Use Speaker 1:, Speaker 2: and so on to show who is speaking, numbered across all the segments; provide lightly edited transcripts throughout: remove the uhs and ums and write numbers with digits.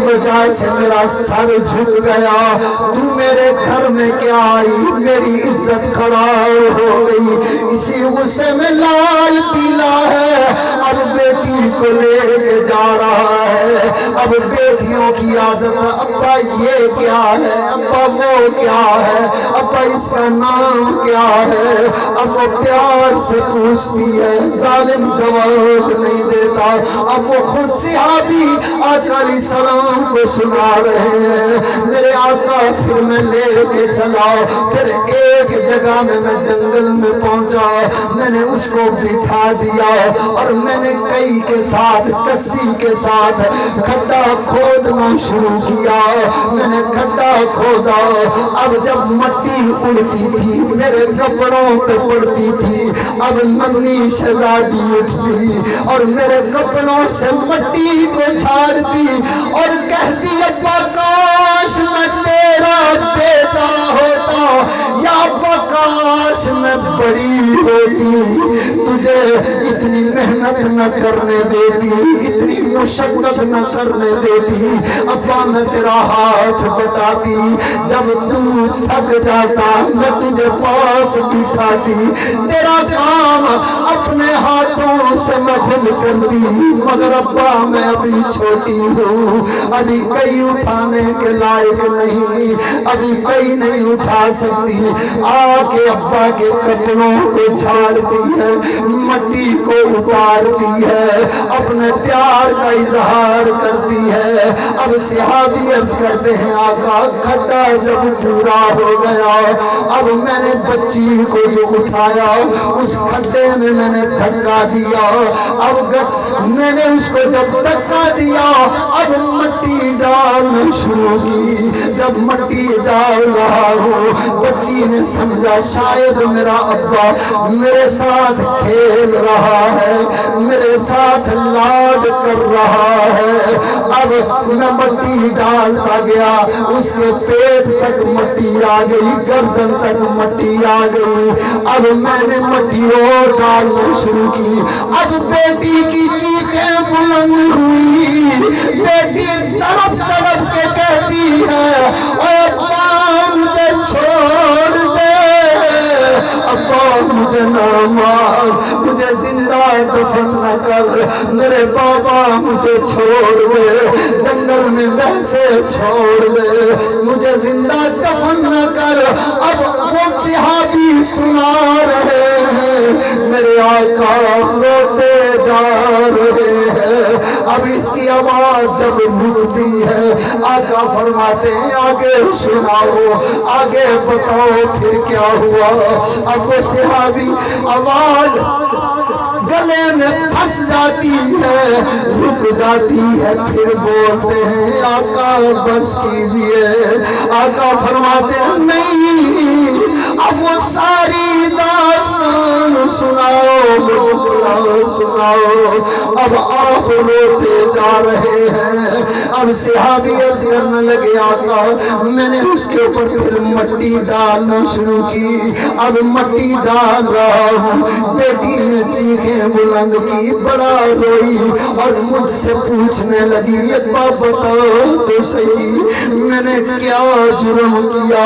Speaker 1: وجہ سے میرا سر جھک گیا، تو میرے گھر میں کیا آئی، میری عزت خراب ہو گئی، اسی غصے میں لال پیلا ہے، اب بیٹی کو لے کے جا رہا ہے۔ اب بیٹیوں کی عادت، ابا یہ کیا ہے، ابا وہ کیا ہے، ابا اس کا نام کیا ہے، اب وہ پیار سے پوچھتی ہے، ظالم جواب نہیں دیتا۔ اب وہ خود صحابی آقا علیہ السلام کو سنا رہے ہیں، میرے آقا پھر میں لے کے چلا، پھر ایک جگہ میں جنگل میں پہنچا، میں نے اس کو بٹھا دیا اور میں نے کئی کے ساتھ، کسی کے ساتھ کھڈا کھودنا شروع کیا، میں نے کھڈا کھودا۔ اب جب مٹی اڑتی تھی میرے کپڑوں پہ پڑتی تھی، اب ننھی شہزادی اٹھتی اور میرے کپڑوں سے مٹی کو جھاڑتی اور کہتی ابا کاش میں تیرا بیٹا ہوتا، یا ابا کاش میں بڑی ہوتی، تجھے اتنی محنت نہ کرنے دیتی، اتنی مشقت نہ کرنے دیتی، ابا میں تیرا ہاتھ بٹاتی، جب تو تھک جاتا میں تجھے پاس بٹھاتی، تیرا کام اپنے ہاتھوں سے میں خود کرتی، مگر ابا میں ابھی چھوٹی ہوں، ابھی کئی اٹھانے کے لائق نہیں، ابھی کئی نہیں اٹھا سکتی۔ آ کے ابا کے کپڑوں کو جھاڑتی ہے، مٹی کو اتارتی ہے، اپنے پیار کا اظہار کرتی ہے۔ اب صحابی عرض کرتے ہیں آقا کھڈا جب پورا ہو گیا، اب میں نے بچی کو جو اٹھایا اس کھڈے میں نے دھکا دیا، اب میں نے اس کو جب دھکا دیا اب مٹی ڈالنا شروع کی، جب مٹی ڈال رہا ہوں بچی نے سمجھا شاید میرا ابا میرے ساتھ کھیل رہا ہے، میرے ساتھ لاڈ کر رہا ہے۔ اب میں مٹی ڈالتا گیا، اس کے پیٹ تک مٹی آ گئی، گردن تک مٹی آ گئی، اب میں نے مٹی اور ڈالنا شروع کی۔ اب بیٹی کی چیخیں بلند ہوئی، بیٹی تڑپ تڑپ کے کہتی ہے اے ابا مجھے چھوڑ دے، ابا مجھے نہ مار، مجھے زندہ دفن نہ کر، میرے بابا مجھے چھوڑ دے، جنگل میں ویسے چھوڑ دے، مجھے زندہ دفن نہ کر۔ اب وہ صحابی سنا رہے ہیں، میرے آقا روتے جا رہے ہیں، اب اس کی آواز جب رکتی ہے آقا فرماتے ہیں آگے سناؤ، آگے بتاؤ پھر کیا ہوا۔ اب وہ صحابی آواز گلے میں پھنس جاتی ہے، رک جاتی ہے، پھر بولتے ہیں آقا بس کیجئے۔ آقا فرماتے ہیں نہیں، اب وہ ساری داستان سناؤ سناؤ، اب آپ روتے جا رہے ہیں۔ اب صحابی عرض کرنے لگے آقا میں نے اس کے اوپر پھر مٹی ڈالنا شروع کی، اب مٹی ڈال رہا ہوں، بیٹی نے چیخیں بلند کی، بڑا روئی اور مجھ سے پوچھنے لگی ابا بتاؤ تو صحیح میں نے کیا جرم کیا۔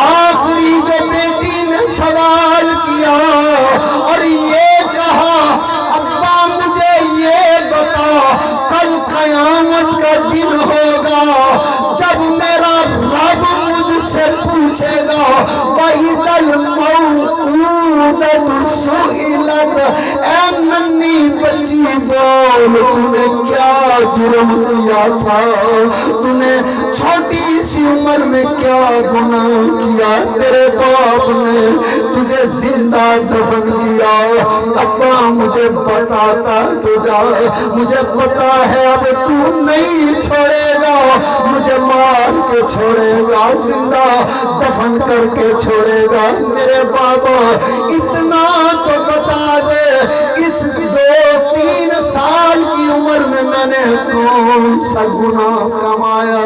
Speaker 1: آخری جو بیٹی نے سوال کیا اور یہ کہا ابا مجھے یہ بتا کل قیامت کا دن ہوگا جب میرا رب مجھ سے پوچھے گا وَإِذَا الْمَوْءُودَةُ سُئِلَتْ، اے ننھی بچی بول تو نے کیا جرم کیا تھا، تو نے چھوٹی سی عمر میں کیا گناہ کیا، تیرے باپ نے تجھے زندہ دفن کیا، ابا مجھے بتاتا تو جا، مجھے پتا ہے اب تو نہیں چھوڑے گا، مجھے مار کے چھوڑے گا، زندہ دفن کر کے چھوڑے گا، میرے بابا اتنا تو بتا دے اس 2-3 سال کی عمر میں نے کون سا گناہ کمایا،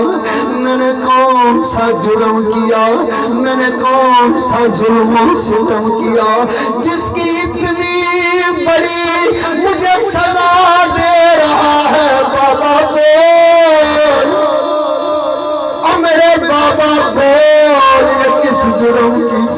Speaker 1: میں نے کون سا جرم کیا، میں نے کون سا ظلم و ستم کیا جس کی اتنی بڑی مجھے سزا دے رہا ہے، بابا بول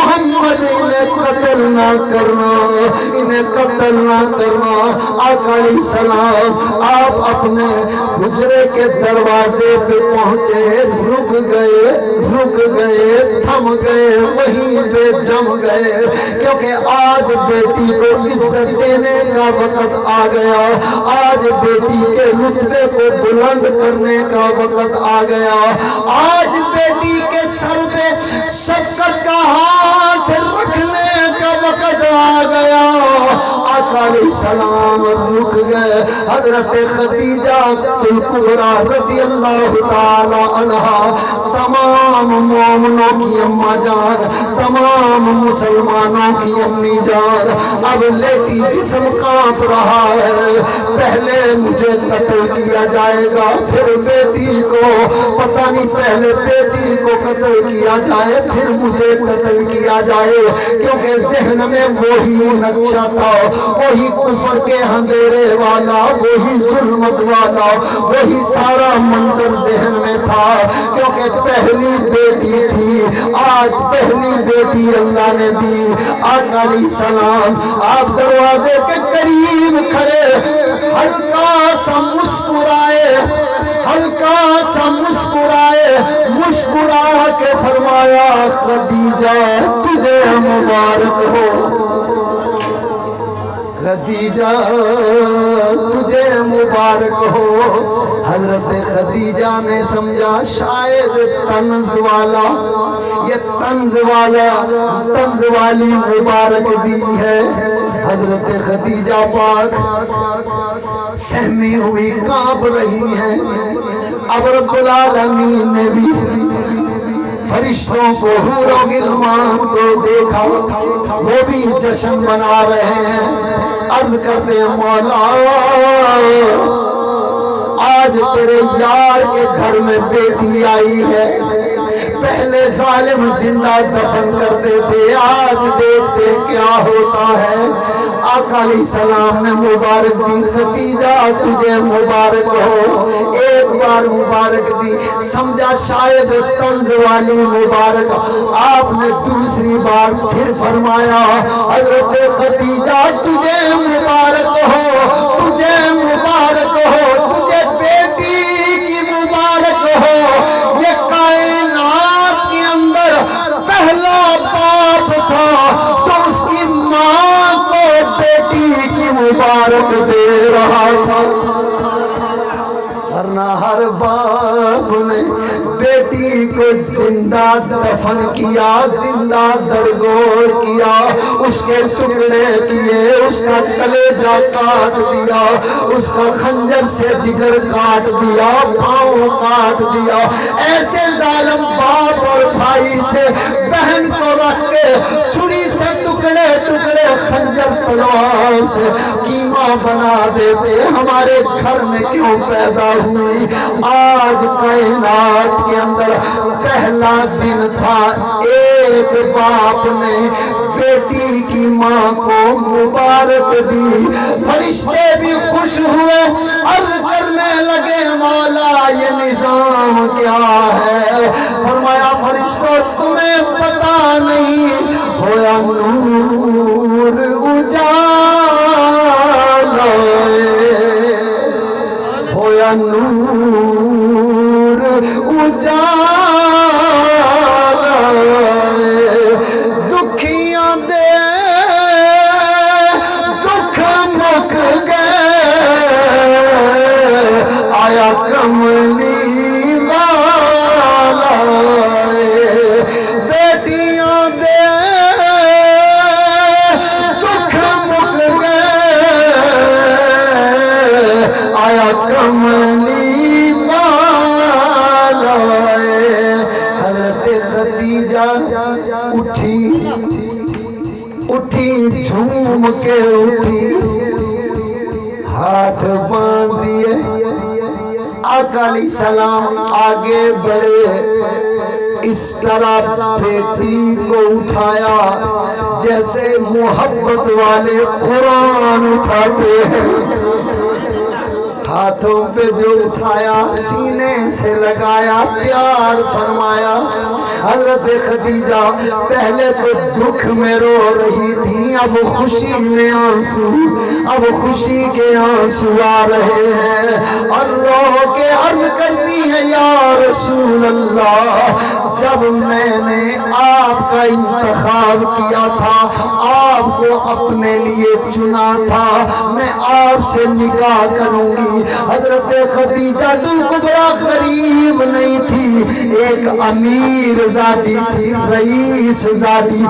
Speaker 1: محمد انہیں قتل نہ کرنا، انہیں قتل نہ کرنا۔ آقا علیہ السلام آپ اپنے حجرے کے دروازے پہ پہنچے، رک گئے، تھم گئے، وہیں پہ جم گئے، کیونکہ آج بیٹی کو عزت دینے کا وقت آ گیا، آج بیٹی کے رتبے کو بلند کرنے کا وقت آ گیا، آج بیٹی کے سر پہ شفقت کا ہاتھ رکھنے کا وقت آ گیا۔ آقا علیہ السلام رک گئے۔ حضرت خدیجہ الکبریٰ رضی اللہ تعالی عنہا، تمام مومنوں کی اماں جان، تمام مسلمانوں کی امی جان، اب لیٹی جسم کانپ رہا ہے، پہلے مجھے قتل کیا جائے گا، پھر بیٹی کو، پتہ نہیں پہلے بیٹی کو قتل کیا جائے پھر مجھے قتل کیا جائے، کیونکہ ذہن میں وہی نقشہ تھا، وہی کفر کے اندھیرے والا، وہی ظلمت والا، وہی سارا منظر ذہن میں تھا، کیونکہ پہلی بیٹی تھی، آج پہلی بیٹی اللہ نے دی۔ آقا علیہ السلام آپ دروازے کے قریب کھڑے، ہلکا سا مسکرائے، ہلکا سا مسکرائے، مسکرا کے فرمایا خدیجہ تجھے مبارک ہو، خدیجہ تجھے مبارک ہو۔ حضرت خدیجہ نے سمجھا شاید طنز والا، یہ طنز والی مبارک دی ہے۔ حضرت خدیجہ پاک سہمی ہوئی کانپ رہی ہیں۔ اب رب العالمین نے بھی فرشتوں کو، حور و غلمان کو دیکھا، وہ بھی جشن منا رہے ہیں، عرض کرتے ہیں مولا آج تیرے یار کے گھر میں بیٹی آئی ہے، پہلے ظالم زندہ دفن کرتے تھے، آج دیکھتے کیا ہوتا ہے۔ آقا علیہ السلام نے مبارک دی، خدیجہ تجھے مبارک ہو، ایک بار مبارک دی، سمجھا شاید طنز والی مبارک، آپ نے دوسری بار پھر فرمایا حضرت خدیجہ تجھے مبارک ہو، تجھے مبارک ہو، تجھے بیٹی کی مبارک ہو۔ یہ کائنات کے اندر پہلا باپ تھا جو اس کی ماں کو بیٹی کی مبارک دے رہا تھا، ورنہ ہر باپ نے بیٹی کو زندہ دفن کیا، زندہ درگور کیا، اس کے ٹکڑے کیے، اس کا کلیجہ کاٹ دیا، اس کا خنجر سے جگر کاٹ دیا، پاؤں کاٹ دیا۔ ایسے ظالم باپ اور بھائی تھے، بہن کو رکھ کے چھری سے ٹکڑے ٹکڑے، خنجر تلوار سے کیما بنا دیتے۔ ہمارے گھر میں کیوں پیدا ہوئی؟ آج کائنات کے اندر پہلا دن تھا، ایک باپ نے بیٹی کی ماں کو مبارک دی، فرشتے بھی خوش ہوئے، عرض کرنے لگے مولا یہ نظام کیا ہے؟ فرمایا فرشتوں تمہیں پتا نہیں، ہویا نور اجالا، ہویا نور اجالا، دکھیاں دے دکھ مک گئے، آیا کملی والا، بیٹیاں دے دکھ مک گئے، آیا کملی والا۔ حضرت خدیجہ اٹھی جھوم کے اٹھی، ہاتھ باندھ دیے، آقا علیہ السلام آگے بڑھے، اس طرح بیٹی کو اٹھایا جیسے محبت والے قرآن اٹھاتے ہیں، ہاتھوں پہ جو اٹھایا سینے سے لگایا پیار فرمایا حضرت خدیجہ پہلے تو دکھ میں رو رہی تھی اب خوشی میں آنسو اب خوشی کے آنسو آ رہے ہیں اور رو کے عرض کرتی ہے یا رسول اللہ جب میں نے آپ کا انتخاب کیا تھا آپ کو اپنے لیے چنا تھا میں آپ سے نکاح کروں گی حضرت خدیجہ الکبریٰ غریب نہیں تھی ایک امیر زادی تھی رئیس زادی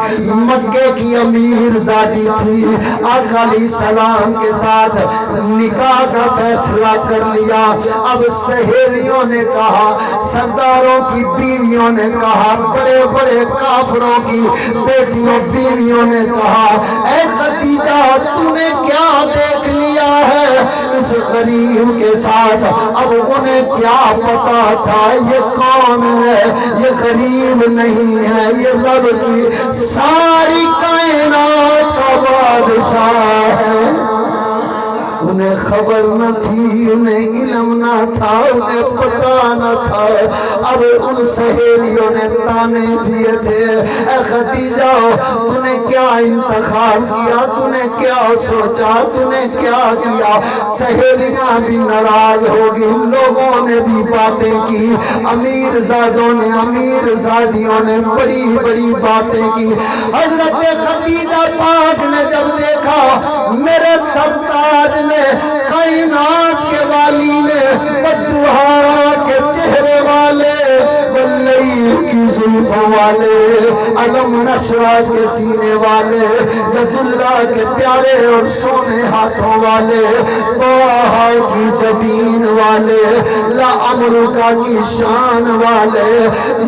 Speaker 1: مکے کی امیر زادی تھی آقا علیہ السلام کے ساتھ نکاح کا فیصلہ کر لیا اب سہیلیوں نے کہا سرداروں کی بیویوں نے کہا بڑے بڑے کافروں کی بیٹیوں بیویوں نے کہا اے خدیجہ تو نے کیا دیکھ لیا ہے اس غریب کے ساتھ اب انہیں کیا پتا تھا یہ کون ہے یہ غریب نہیں ہے یہ رب کی ساری کائنات کا بادشاہ ہے انہیں خبر نہ تھی انہیں علم نہ تھا انہیں پتا نہ تھا اب ان سہیلیوں نے تانے دیے تھے اے خدیجہ تو نے کیا انتخاب کیا تو نے کیا سوچا تو نے کیا کیا سہیلیاں بھی ناراض ہوگی لوگوں نے بھی باتیں کی امیر زادوں نے امیر زادیوں نے بڑی بڑی باتیں کی حضرت خدیجہ پاک نے جب دیکھا میرے سرتاج نے کائنات کے والی نے بدوہا کے چہرے والے واللیل کی زلفوں والے علم نشرہ کے سینے والے ید اللہ کے پیارے اور سونے ہاتھوں والے طٰہٰ کی جبین والے لا امرکا کی شان والے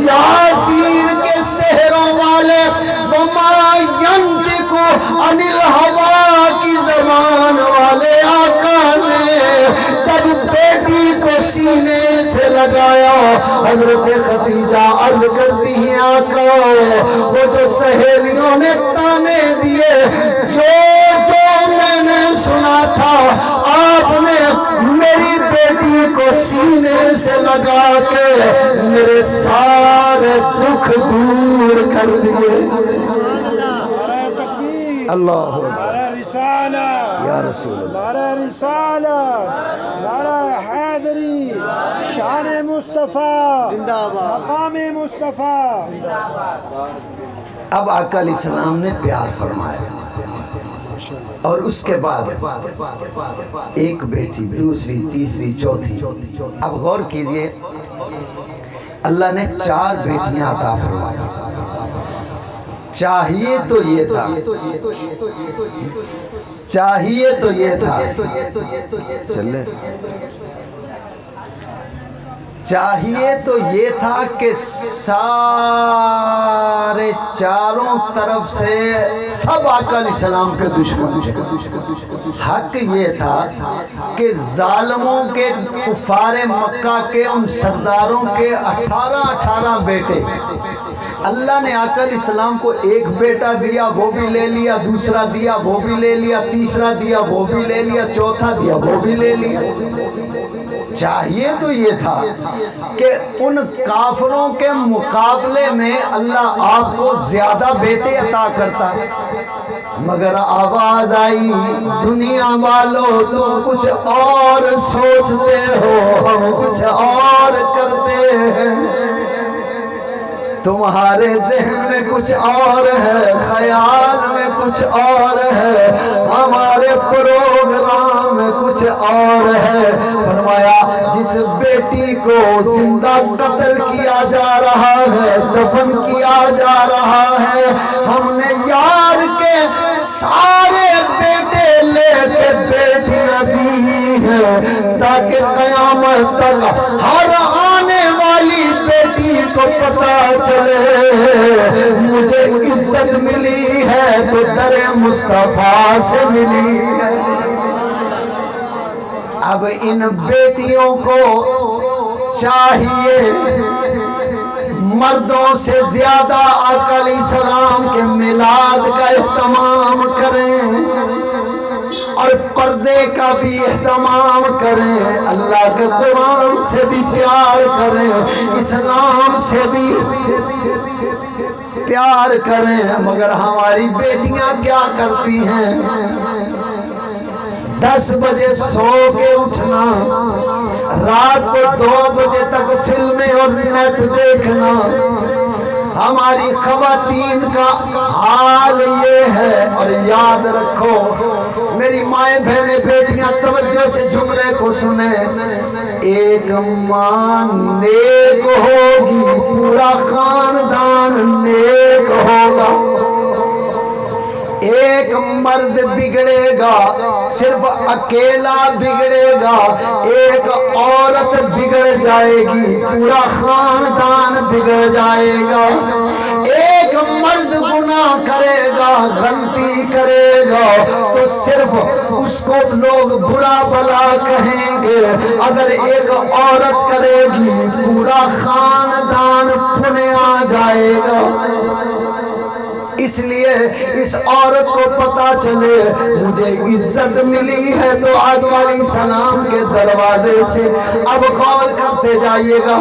Speaker 1: یاسین کے سحروں والے وما ینطق عن الہویٰ کی زبان والے آقا نے جب بیٹی کو سینے سے لگایا حضرت خدیجہ عرض کرتی ہیں آقا وہ جو سہیلیوں نے تانے دیے جو میں نے سنا تھا آپ نے میری بیٹی کو سینے سے لگا کے میرے سارے دکھ دور کر دیے اللہ یا رسول اللہ
Speaker 2: نعرہ رسالت نعرہ حیدری شان مصطفیٰ مقام مصطفیٰ
Speaker 1: اب آقا علیہ السلام نے پیار فرمایا اور اس کے بعد ایک بیٹی دوسری تیسری چوتھی اب غور کیجئے اللہ نے 4 بیٹیاں عطا فرمائی چاہیے تو یہ تھا چاہیے تو یہ تھا چلے چاہیے تو یہ تھا کہ سارے چاروں طرف سے سب آقا علیہ السلام کے دشمن تھے حق یہ تھا کہ ظالموں کے کفار مکہ کے ان سرداروں کے 18 بیٹے اللہ نے آقا علیہ السلام کو ایک بیٹا دیا وہ بھی لے لیا دوسرا دیا وہ بھی لے لیا تیسرا دیا وہ بھی لے لیا چوتھا دیا وہ بھی لے لیا چاہیے تو یہ تھا کہ ان کافروں کے مقابلے میں اللہ آپ کو زیادہ بیٹے عطا کرتا مگر آواز آئی دنیا والوں تم کچھ اور سوچتے ہو ہم کچھ اور کرتے ہیں تمہارے ذہن میں کچھ اور ہے خیال میں کچھ اور ہے ہمارے پروگرام میں کچھ اور ہے فرمایا جس بیٹی کو زندہ قتل کیا جا رہا ہے دفن کیا جا رہا ہے ہم نے یار کے سارے بیٹے لے کے بیٹیاں دی ہیں تاکہ قیامت تک ہر آنے والی بیٹی کو پتا چلے مجھے عزت ملی ہے تو در مصطفیٰ سے ملی ہے اب ان بیٹیوں کو چاہیے مردوں سے زیادہ آقا علیہ السلام کے میلاد کا اہتمام کریں اور پردے کا بھی اہتمام کریں اللہ کے قرآن سے بھی پیار کریں، اسلام سے بھی پیار کریں، مگر ہماری بیٹیاں کیا کرتی ہیں؟ 10 بجے سو کے اٹھنا، رات کو 2 بجے تک فلمیں اور نیٹ دیکھنا۔ ہماری خواتین کا حال یہ ہے۔ اور یاد رکھو میری مائیں بہنیں بیٹیاں، توجہ سے جملے کو سنیں، ایک ماں نیک ہوگی پورا خاندان نیک ہوگا، ایک مرد بگڑے گا صرف اکیلا بگڑے گا، ایک عورت بگڑ جائے گی پورا خاندان بگڑ جائے گا، ایک مرد گناہ کرے گا غلطی کرے گا تو صرف اس کو لوگ برا بلا کہیں گے، اگر ایک عورت کرے گی پورا خاندان پنے آ جائے گا۔ اس لیے اس عورت کو پتا چلے مجھے عزت ملی ہے تو آقا علیہ السلام کے دروازے سے۔ اب غور کرتے جائیے گا،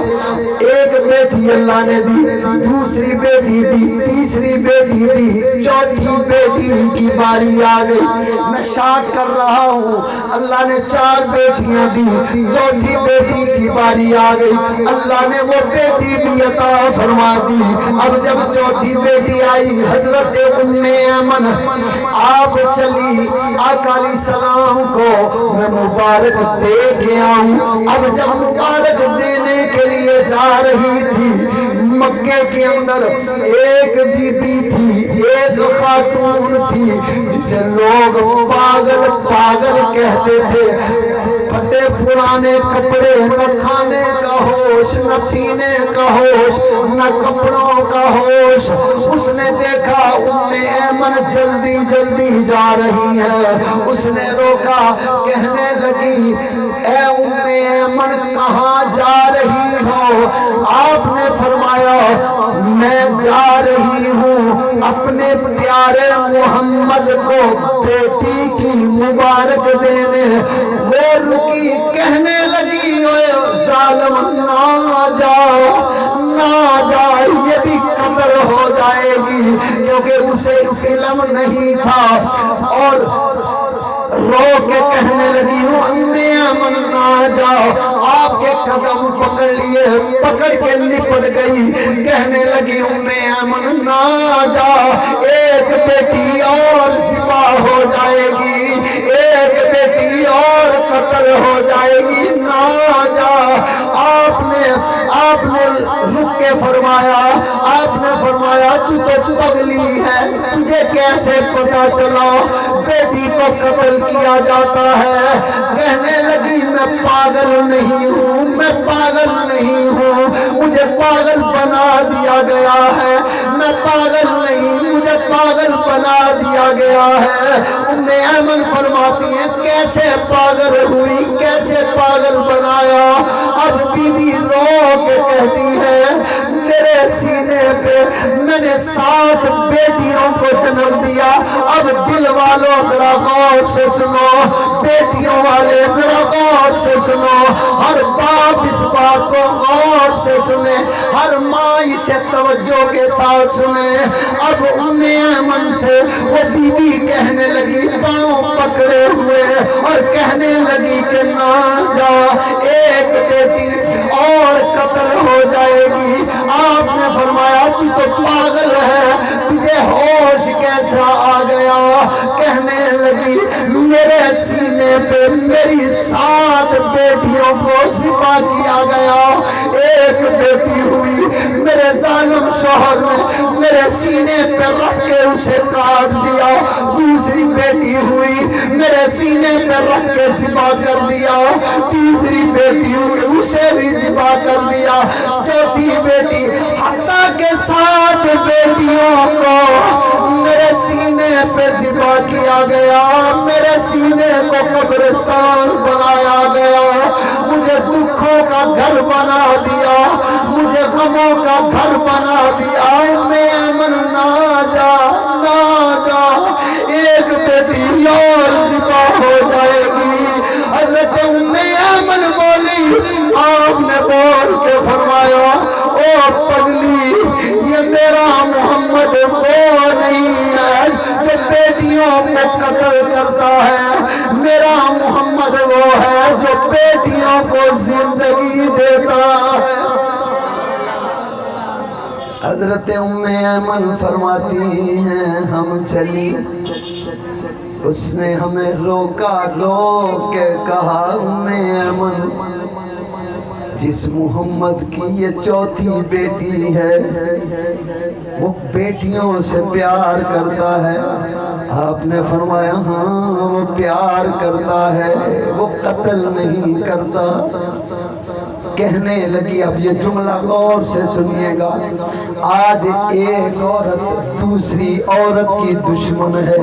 Speaker 1: ایک بیٹی اللہ نے دی، دوسری بیٹی دی، تیسری بیٹی دی، چوتھی بیٹی کی باری آ گئی۔ میں شارٹ کر رہا ہوں، اللہ نے 4 بیٹیاں دی، چوتھی بیٹی کی باری آ گئی، اللہ نے وہ بیٹی بھی عطا فرما دی۔ اب جب چوتھی بیٹی آئی حضرت ام ایمن آپ چلی، آقا علیہ السلام کو میں مبارک دے گیا ہوں۔ اب جب مبارک دینے کے لیے جا رہی تھی، مکے کے اندر ایک بی بی تھی، ایک خاتون تھی جسے لوگ پاگل پاگل کہتے تھے، پھٹے پرانے کپڑے، نہ کھانے کا ہوش، نہ پینے کا ہوش، نہ کپڑوں کا ہوش۔ اس نے دیکھا ام ایمن جلدی جلدی جا رہی ہے، اس نے روکا، کہنے لگی اے ام ایمن کہاں جا رہی ہو؟ آپ نے فرمایا میں جا رہی ہوں اپنے پیارے محمد کو بیٹی کی مبارک دینے۔ وہ رکی، کہنے لگی اے ظالم نہ جا نہ جا، یہ بھی قتل ہو جائے گی، کیونکہ اسے علم نہیں تھا، اور رو کے کہنے لگی ام ایمن نہ جاؤ۔ آپ کے قدم پکڑ لیے، پکڑ کے لپٹ گئی، کہنے لگی ام ایمن نہ جاؤ، ایک بیٹی اور ذبح ہو جائے گی، ایک بیٹی اور قتل ہو جائے گی، نہ جاؤ۔ آپ نے رک کے فرمایا، آپ نے فرمایا تو پگلی ہے، تجھے کیسے پتا چلا بیٹی کو قتل کیا جاتا ہے؟ کہنے لگی میں پاگل نہیں ہوں، میں پاگل نہیں ہوں، مجھے پاگل بنا دیا گیا ہے، میں پاگل نہیں، مجھے پاگل بنا دیا گیا ہے۔ ام ایمن فرماتی ہیں کیسے پاگل ہوئی، کیسے پاگل بنایا؟ اب بی بی رو کے کہتی ہے میرے سینے پہ میں نے 7 بیٹیوں کو جنم دیا۔ اب دل والوں ذرا غور سے سنو، بیٹیوں والے ذرا غور سے سنو، ہر باپ اس بات کو غور سے سنے، ہر ماں اسے توجہ کے ساتھ سنے۔ اب ام ایمن سے وہ بی بی کہنے لگی پاؤں پکڑے ہوئے اور کہنے لگی کہ نہ جا، ایک بیٹی اور قتل ہو جائے گی۔ آپ نے فرمایا تو پاگل ہے، تجھے ہوش کیسا آ گیا؟ کہنے لگی میرے سینے پہ میری 7 بیٹیوں کو ذبح کیا گیا، ایک بیٹی ہوئی میرے ظالم شوہر نے میرے سینے پہ رکھ کے اسے کاٹ دیا، دوسری بیٹی ہوئی میرے سینے پہ رکھ کے ذبح کر دیا، تیسری بیٹی ہوئی اسے بھی ذبح کر دیا، چوتھی بیٹی، حتیٰ کہ 7 بیٹیوں کو میرے سینے پہ ذبح کیا گیا، میرے سینے کو قبرستان بنایا گیا، مجھے دکھوں کا گھر بنا دیا، مجھے غموں کا گھر بنا دیا۔ ام ایمن نہ جا نہ جا، ایک بیٹی اور ذبح ہو جائے گی۔ حضرت ام ایمن کرتا ہے، میرا محمد وہ ہے جو بیٹیوں کو زندگی دیتا ہے۔ حضرت ام ایمن فرماتی ہیں ہم چلی، اس نے ہمیں روکا، روک کے کہا ام ایمن جس محمد کی یہ چوتھی بیٹی ہے وہ بیٹیوں سے پیار کرتا ہے۔ آپ نے فرمایا ہاں وہ پیار کرتا ہے، وہ قتل نہیں کرتا۔ کہنے لگی، اب یہ جملہ غور سے سنیے گا، آج ایک عورت دوسری عورت کی دشمن ہے،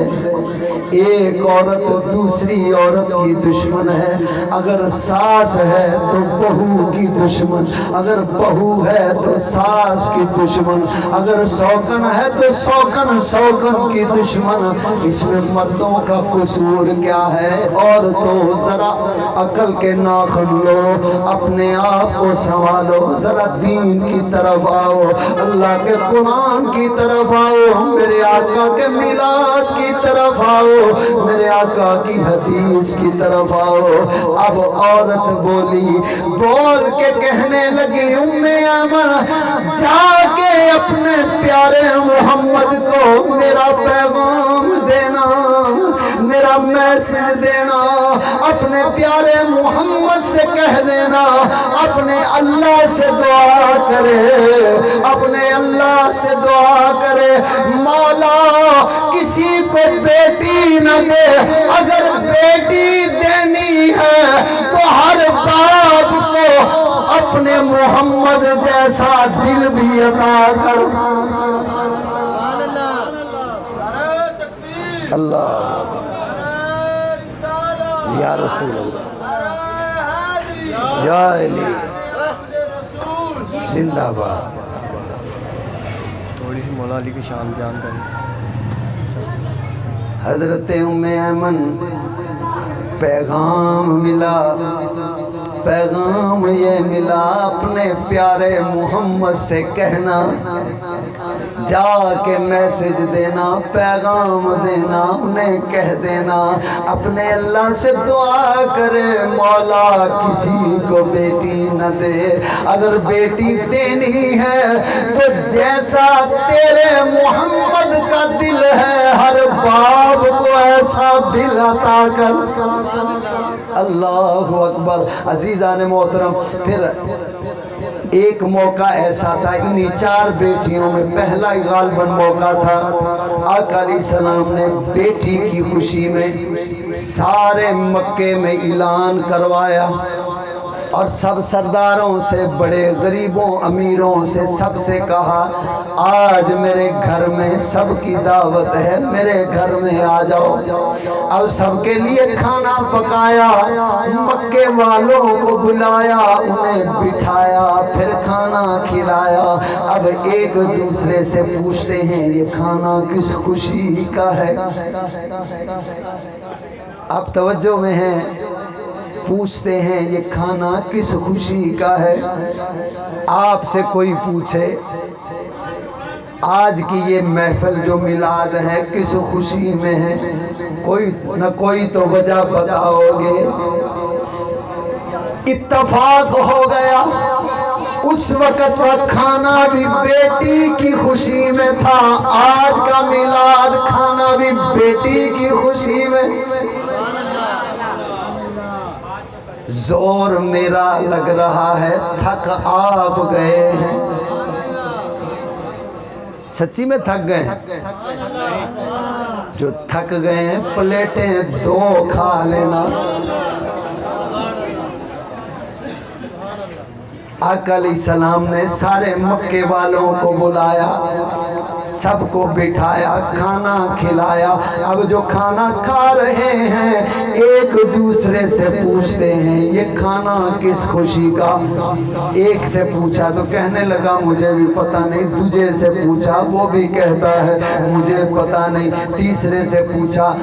Speaker 1: ایک عورت دوسری عورت کی دشمن ہے۔ اگر ساس ہے تو بہو کی دشمن، اگر بہو ہے تو ساس کی دشمن، اگر سوکن ہے تو سوکن سوکن کی دشمن۔ اس میں مردوں کا قصور کیا ہے؟ عورتوں ذرا عقل کے ناخن لو، اپنے آپ کو سنبھالو، ذرا دین کی طرف آؤ، اللہ کے قرآن کی طرف آؤ، میرے آقا کے میلاد کی طرف آؤ، میرے آقا کی حدیث کی طرف آؤ۔ اب عورت بولی، بول کے کہنے لگی ام ایمن جا کے اپنے پیارے محمد کو میرا پیغام دینا، میرا میسج دینا، اپنے پیارے محمد سے کہہ دینا اپنے اللہ سے دعا کرے، اپنے اللہ سے دعا کرے مولا کسی کو بیٹی نہ دے، اگر بیٹی دینی ہے تو ہر باپ کو اپنے محمد جیسا دل بھی عطا کر۔ اللہ یا رسول اللہ، یا علی زندہ باد۔
Speaker 3: تھوڑی سی مولا علی کی شان بیان کریں۔
Speaker 1: حضرت ام ایمن پیغام ملا، پیغام یہ ملا اپنے پیارے محمد سے کہنا، جا کے میسج دینا، پیغام دینا، انہیں کہہ دینا اپنے اللہ سے دعا کرے مولا کسی کو بیٹی نہ دے، اگر بیٹی دینی ہے تو جیسا تیرے محمد کا دل ہے ہر باپ کو ایسا دل عطا کر۔ اللہ اکبر۔ عزیزان محترم، پھر ایک موقع ایسا تھا، انہی 4 بیٹیوں میں پہلا ہی غالباً موقع تھا، آقا علیہ السلام نے بیٹی کی خوشی میں سارے مکے میں اعلان کروایا اور سب سرداروں سے، بڑے غریبوں امیروں سے، سب سے کہا آج میرے گھر میں سب کی دعوت ہے، میرے گھر میں آ جاؤ۔ اب سب کے لیے کھانا پکایا، مکے والوں کو بلایا، انہیں بٹھایا، پھر کھانا کھلایا۔ اب ایک دوسرے سے پوچھتے ہیں یہ کھانا کس خوشی کا ہے؟ آپ توجہ میں ہیں، پوچھتے ہیں یہ کھانا کس خوشی کا ہے؟ آپ سے کوئی پوچھے آج کی یہ محفل جو میلاد ہے کس خوشی میں ہے، کوئی نہ کوئی تو وجہ بتاؤ گے۔ اتفاق ہو گیا اس وقت کا کھانا بھی بیٹی کی خوشی میں تھا، آج کا میلاد کھانا بھی بیٹی کی خوشی میں۔ زور میرا لگ رہا ہے، تھک آپ گئے ہیں، سچی میں تھک گئے ہیں؟ جو تھک گئے ہیں پلیٹیں 2 کھا لینا۔ آقا علیہ السلام نے سارے مکے والوں کو بلایا، سب کو بٹھایا، کھانا کھلایا۔ اب جو کھانا کھا رہے ہیں ایک دوسرے سے پوچھتے ہیں یہ کھانا کس خوشی کا؟ ایک سے پوچھا تو کہنے لگا مجھے بھی پتہ نہیں، دوسرے سے پوچھا وہ بھی کہتا ہے مجھے پتہ نہیں، تیسرے سے پوچھا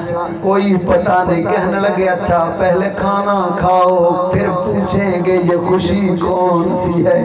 Speaker 1: کوئی پتہ نہیں، کہنے لگے اچھا پہلے کھانا کھاؤ پھر پوچھیں گے یہ خوشی کون سی ہے۔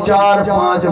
Speaker 1: 4-5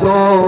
Speaker 1: 2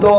Speaker 1: 2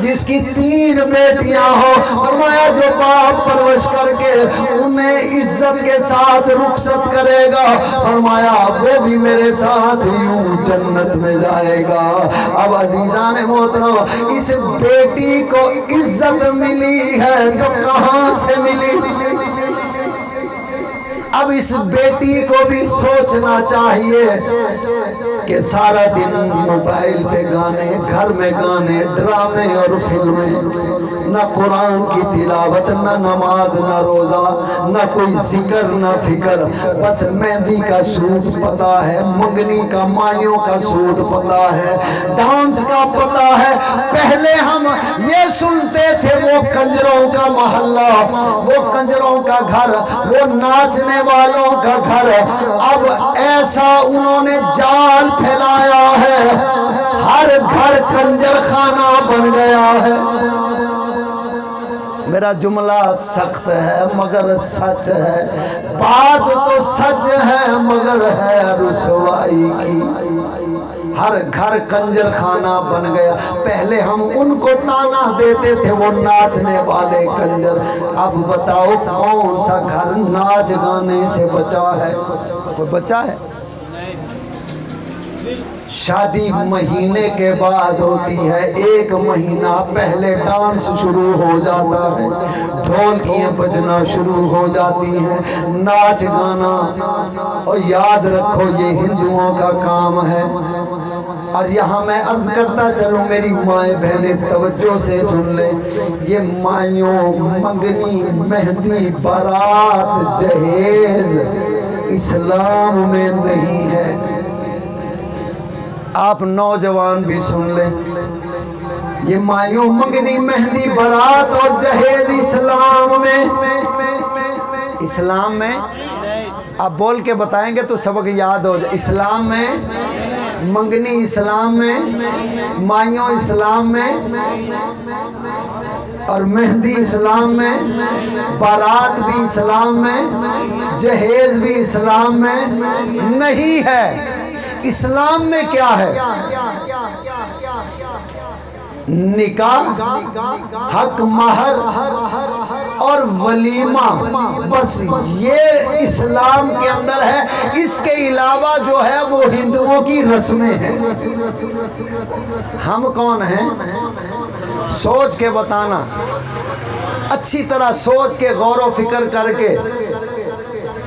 Speaker 1: جس کی 3 بیٹیاں ہو، فرمایا جو باپ پرورش کر کے انہیں عزت کے ساتھ رخصت کرے گا، فرمایا وہ بھی میرے ساتھ یوں جنت میں جائے گا۔ اب عزیزان محترم، اس بیٹی کو عزت ملی ہے تو کہاں سے ملی؟ اب اس بیٹی کو بھی سوچنا چاہیے کہ سارا دن موبائل پہ گانے، گھر میں گانے، ڈرامے اور فلمیں، نہ قرآن کی تلاوت، نہ نماز، نہ روزہ، نہ کوئی ذکر نہ فکر، بس مہندی کا سوٹ پتا ہے، منگنی کا مائیوں کا سوٹ پتا ہے، ڈانس کا پتا ہے۔ پہلے ہم یہ سنتے تھے وہ کنجروں کا محلہ، وہ کنجروں کا گھر، وہ ناچنے والوں کا گھر، اب ایسا انہوں نے جال پھیلایا ہے، ہر گھر کنجر خانہ بن گیا ہے۔ میرا جملہ سخت ہے مگر سچ ہے، بات تو سچ ہے مگر ہے رسوائی کی۔ ہر گھر کنجر خانہ بن گیا۔ پہلے ہم ان کو تانا دیتے تھے وہ ناچنے والے کنجر، اب بتاؤ کون سا گھر ناچ گانے سے بچا ہے؟ کوئی بچا ہے؟ شادی مہینے کے بعد ہوتی ہے، 1 مہینہ پہلے ڈانس شروع ہو جاتا ہے، ڈھولکیاں بجنا شروع ہو جاتی ہیں، ناچ گانا۔ اور یاد رکھو یہ ہندوؤں کا کام ہے۔ اور یہاں میں عرض کرتا چلوں، میری مائیں بہنیں توجہ سے سن لیں، یہ مائیوں، منگنی، مہندی، بارات، جہیز اسلام میں نہیں ہے۔ آپ نوجوان بھی سن لیں، یہ مائیوں، منگنی، مہندی، بارات اور جہیز اسلام میں آپ بول کے بتائیں گے تو سبق یاد ہو جائے۔ اسلام میں منگنی، اسلام میں مائیوں، اسلام میں اور مہندی اسلام میں، بارات بھی اسلام میں، جہیز بھی اسلام میں نہیں ہے۔ اسلام میں کیا ہے؟ نکاح، حق مہر اور ولیمہ، بس یہ اسلام کے اندر ہے۔ اس کے علاوہ جو ہے وہ ہندوؤں کی رسمیں ہیں۔ ہم کون ہیں؟ سوچ کے بتانا، اچھی طرح سوچ کے غور و فکر کر کے،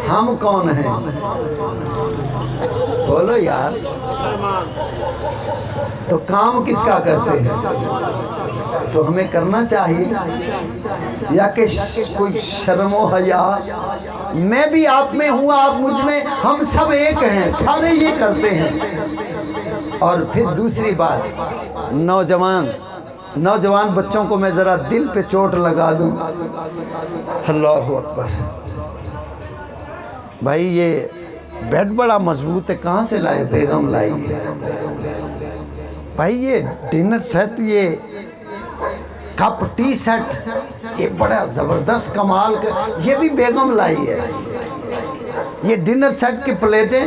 Speaker 1: ہم کون ہیں؟ بولو یار، تو کام کس کا کرتے ہیں؟ تو ہمیں کرنا چاہیے یا کہ کوئی شرم و حیا؟ میں بھی آپ میں ہوں، آپ مجھ میں، ہم سب ایک ہیں، سارے یہ کرتے ہیں۔ اور پھر دوسری بات، نوجوان بچوں کو میں ذرا دل پہ چوٹ لگا دوں۔ اللہ اکبر بھائی، یہ بیڈ بڑا مضبوط ہے، کہاں سے لائے؟ بیگم لائی ہے بھائی۔ یہ ڈنر سیٹ، یہ کپ ٹی سیٹ، یہ بڑا زبردست کمال کا، یہ بھی بیگم لائی ہے۔ یہ ڈنر سیٹ کی پلیٹیں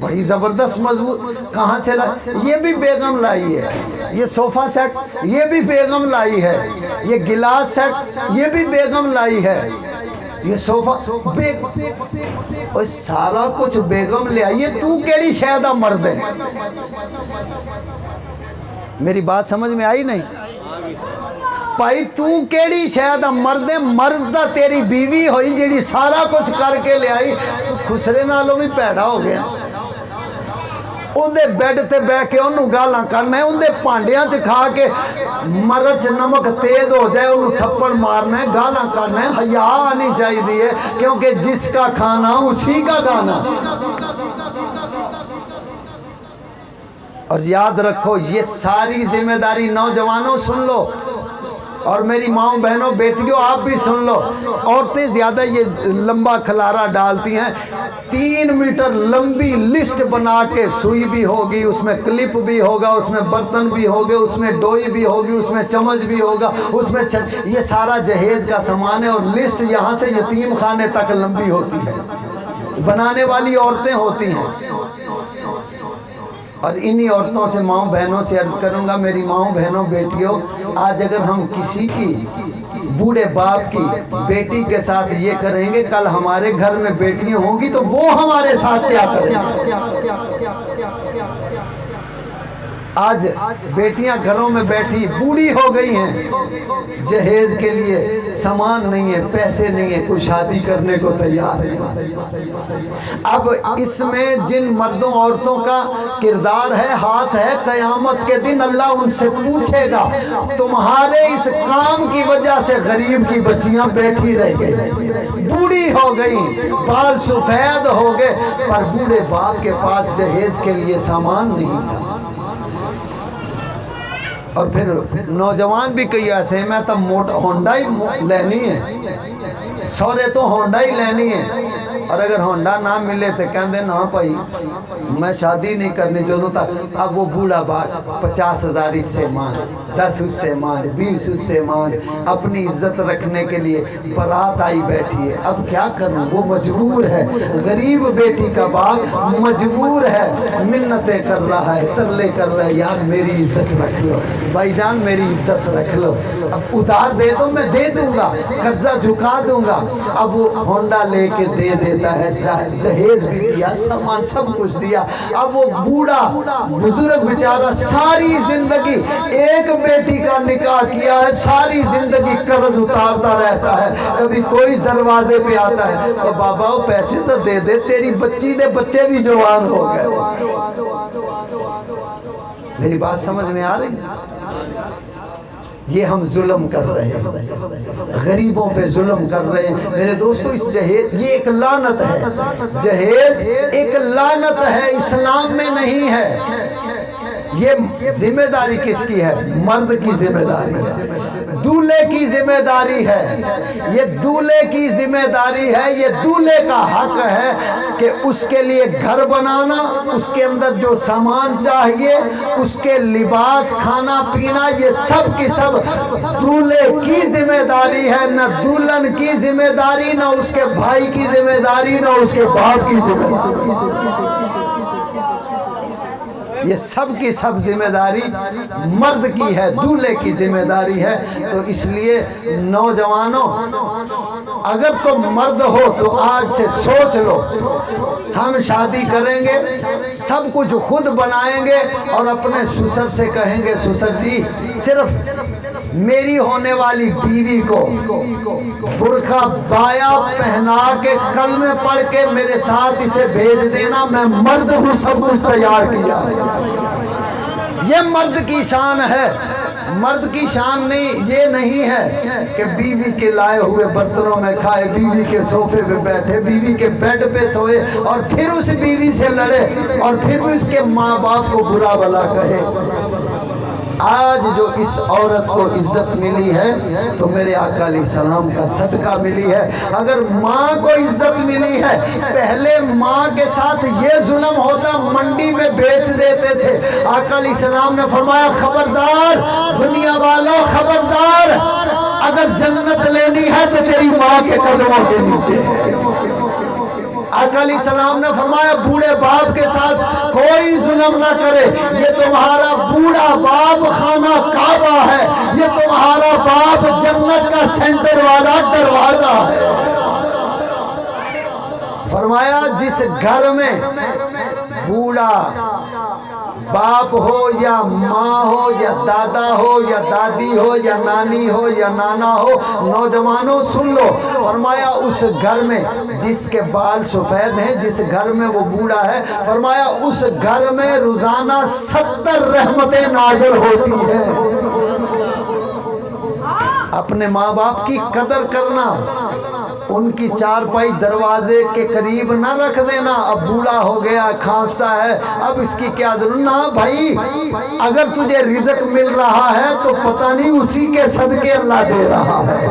Speaker 1: بڑی زبردست مضبوط، کہاں سے لائی؟ یہ بھی بیگم لائی ہے۔ یہ صوفہ سیٹ، یہ بھی بیگم لائی ہے۔ یہ گلاس سیٹ، یہ بھی بیگم لائی ہے۔ یہ صوفہ اور سارا کچھ بیگم لے آئیے۔ تو کیڑی شہدہ مرد ہے؟ میری بات سمجھ میں آئی نہیں؟ بھائی تو کیڑی شہدہ مرد ہے؟ مرد دا تیری بیوی ہوئی جیڑی سارا کچھ کر کے لے آئی، تو خسرے نالوں بھی پیڑا ہو گیا۔ اندے بیڈ تے بے کے انہوں گالاں کرنا ہے، اندے پانڈیاں چ کھا کے مرچ نمک تیز ہو جائے انہوں تھپڑ مارنا ہے، گالاں کرنا ہے۔ حیا آنی چاہیے دیئے، کیونکہ جس کا کھانا اسی کا گانا۔ اور یاد رکھو یہ ساری ذمہ داری نوجوانوں سن لو، اور میری ماؤں بہنوں بیٹیوں آپ بھی سن لو۔ عورتیں زیادہ یہ لمبا کھلارا ڈالتی ہیں، 3 میٹر لمبی لسٹ بنا کے، سوئی بھی ہوگی، اس میں کلپ بھی ہوگا، اس میں برتن بھی ہوگے، اس میں ڈوئی بھی ہوگی، اس میں چمچ بھی ہوگا، اس میں یہ سارا جہیز کا سامان ہے۔ اور لسٹ یہاں سے یتیم خانے تک لمبی ہوتی ہے، بنانے والی عورتیں ہوتی ہیں۔ اور انہی عورتوں سے ماؤں بہنوں سے عرض کروں گا، میری ماؤں بہنوں بیٹیوں، آج اگر ہم کسی کی بوڑھے باپ کی بیٹی کے ساتھ یہ کریں گے، کل ہمارے گھر میں بیٹیاں ہوں گی تو وہ ہمارے ساتھ کیا کریں گے؟ آج بیٹیاں گھروں میں بیٹھی بوڑھی ہو گئی ہیں، جہیز کے لیے سامان نہیں ہے، پیسے نہیں ہے، کوئی شادی کرنے کو تیار نہیں۔ اب اس میں جن مردوں عورتوں کا کردار ہے، ہاتھ ہے، قیامت کے دن اللہ ان سے پوچھے گا، تمہارے اس کام کی وجہ سے غریب کی بچیاں بیٹھی رہ گئی، بوڑھی ہو گئی، بال سفید ہو گئے، پر بوڑھے باپ کے پاس جہیز کے لیے سامان نہیں تھا۔ اور پھر نوجوان بھی کئی ایسے ہیں، میں تب ہونڈا ہی لینی ہے، سورے تو ہونڈا ہی لینی ہے، اور اگر ہونڈا نہ ملے تو کہندے نا بھائی میں شادی نہیں کرنی جو تک۔ اب وہ بوڑھا باپ 50,000 اس سے مان، 10 اس سے مان، 20 اس سے مان، اپنی عزت رکھنے کے لیے بارات آئی بیٹھی ہے۔ اب کیا کروں، وہ مجبور ہے، غریب بیٹی کا باپ مجبور ہے، منتیں کر رہا ہے، ترلے کر رہا ہے، یار میری عزت رکھ لو بھائی جان، میری عزت رکھ لو، اب ادھار دے دو میں دے دوں گا، قرضہ جھکا دوں گا۔ اب وہ ہونڈا لے کے دے دیتا ہے، جہیز بھی دیا، سامان سب کچھ دیا۔ اب وہ بوڑھا بزرگ بیچارہ ساری زندگی ایک بیٹی کا نکاح کیا ہے، ساری زندگی قرض اتارتا رہتا ہے، کبھی کوئی دروازے پہ آتا ہے، تو بابا وہ پیسے تو دے دے، تیری بچی دے بچے بھی جوان ہو گئے۔ میری بات سمجھ میں آ رہی ہے؟ یہ ہم ظلم کر رہے ہیں، غریبوں پہ ظلم کر رہے ہیں۔ میرے دوستو، اس جہیز یہ ایک لعنت ہے، جہیز ایک لعنت ہے، اسلام میں نہیں ہے۔ یہ ذمہ داری کس کی ہے؟ مرد کی ذمہ داری ہے، دولہے کی ذمہ داری ہے، یہ دولہے کی ذمہ داری ہے، یہ دولہے کا حق ہے کہ اس کے لیے گھر بنانا، اس کے اندر جو سامان چاہیے، اس کے لباس، کھانا پینا، یہ سب کی سب دولہے کی ذمہ داری ہے، نہ دلہن کی ذمہ داری، نہ اس کے بھائی کی ذمہ داری، نہ اس کے باپ کی ذمہ داری۔ یہ سب کی سب ذمہ داری مرد کی ہے، دولہے کی ذمہ داری ہے۔ تو اس لیے نوجوانوں، اگر تم مرد ہو تو آج سے سوچ لو، ہم شادی کریں گے، سب کچھ خود بنائیں گے، اور اپنے سسر سے کہیں گے، سسر جی صرف میری ہونے والی بیوی کو برقع بایا پہنا کے کلمے پڑھ کے میرے ساتھ اسے بھیج دینا، میں مرد ہوں، سب کچھ تیار کیا۔ یہ مرد کی شان ہے، مرد کی شان نہیں، یہ نہیں ہے کہ بیوی کے لائے ہوئے برتنوں میں کھائے، بیوی کے صوفے پہ بیٹھے، بیوی کے بیڈ پہ سوئے، اور پھر اس بیوی سے لڑے، اور پھر بھی اس کے ماں باپ کو برا بھلا کہے۔ آج جو اس عورت کو عزت ملی ہے تو میرے آقا علیہ السلام کا صدقہ ملی ہے۔ اگر ماں کو عزت ملی ہے، پہلے ماں کے ساتھ یہ ظلم ہوتا، منڈی میں بیچ دیتے تھے۔ آقا علیہ السلام نے فرمایا، خبردار دنیا والوں، خبردار، اگر جنت لینی ہے تو تیری ماں کے قدموں کے نیچے۔ آقا علیہ السلام نے فرمایا، بوڑھے باپ کے ساتھ کوئی ظلم نہ کرے، یہ تمہارا بوڑھا باپ خانہ کعبہ ہے، یہ تمہارا باپ جنت کا سینٹر والا دروازہ ہے۔ فرمایا، جس گھر میں بوڑھا باپ ہو یا ماں ہو یا دادا ہو یا دادی ہو یا نانی ہو یا نانا ہو، نوجوانوں سن لو، فرمایا اس گھر میں جس کے بال سفید ہیں، جس گھر میں وہ بوڑھا ہے، فرمایا اس گھر میں روزانہ 70 رحمتیں نازل ہوتی ہیں۔ اپنے ماں باپ کی قدر کرنا، ان کی چارپائی دروازے کے قریب نہ رکھ دینا۔ اب بوڑھا ہو گیا، کھانستا ہے، اب اس کی کیا ضرورت؟ نہ بھائی، اگر تجھے رزق مل رہا ہے تو پتہ نہیں اسی کے صدقے اللہ دے رہا ہے۔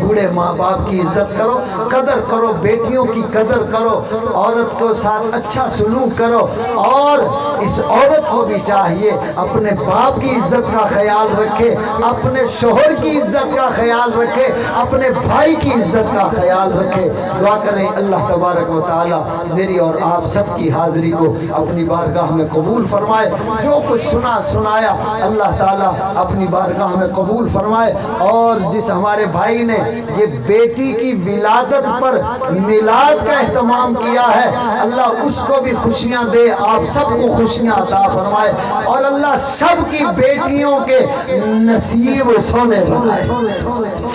Speaker 1: بوڑھے ماں باپ کی عزت کرو، قدر کرو، بیٹیوں کی قدر کرو، عورت کو ساتھ اچھا سلوک کرو، اور اس عورت کو بھی چاہیے اپنے باپ کی عزت کا خیال رکھے، اپنے شوہر کی عزت کا خیال رکھے، اپنے بھائی کی عزت کا خیال رکھے۔ دعا کریں اللہ تبارک و تعالی میری اور آپ سب کی حاضری کو اپنی بارگاہ میں قبول فرمائے۔ جو کچھ سنایا اللہ تعالیٰ اپنی بارگاہ میں قبول فرمائے، اور جس ہمارے بھائی نے یہ بیٹی کی ولادت پر میلاد کا اہتمام کیا ہے، اللہ اس کو بھی خوشیاں دے، آپ سب کو خوشیاں عطا فرمائے، اور اللہ سب کی بیٹیوں کے نصیب سونے بنائے،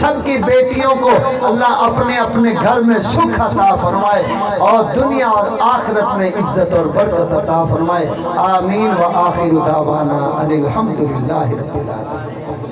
Speaker 1: سب کی بیٹیوں کو اللہ اپنے اپنے گھر میں سکھ عطا فرمائے، اور دنیا اور آخرت میں عزت اور برکت عطا فرمائے۔ آمین و آخر دعوانا ان الحمدللہ رب العالمین۔